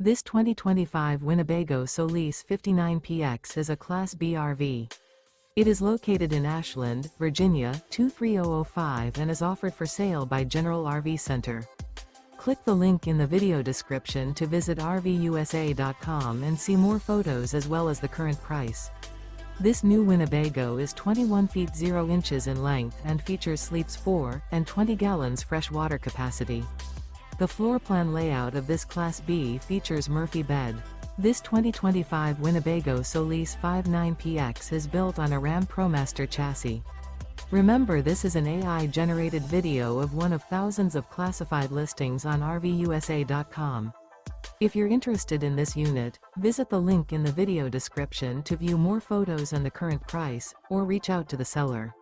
This 2025 Winnebago Solis 59PX is a Class B RV. It is located in Ashland, Virginia, 23005 and is offered for sale by General RV Center. Click the link in the video description to visit RVUSA.com and see more photos as well as the current price. This new Winnebago is 21 feet 0 inches in length and features sleeps 4 and 20 gallons fresh water capacity. The floor plan layout of this Class B features Murphy bed. This 2025 Winnebago Solis 59PX is built on a Ram ProMaster chassis. Remember, this is an AI-generated video of one of thousands of classified listings on RVUSA.com. If you're interested in this unit, visit the link in the video description to view more photos and the current price, or reach out to the seller.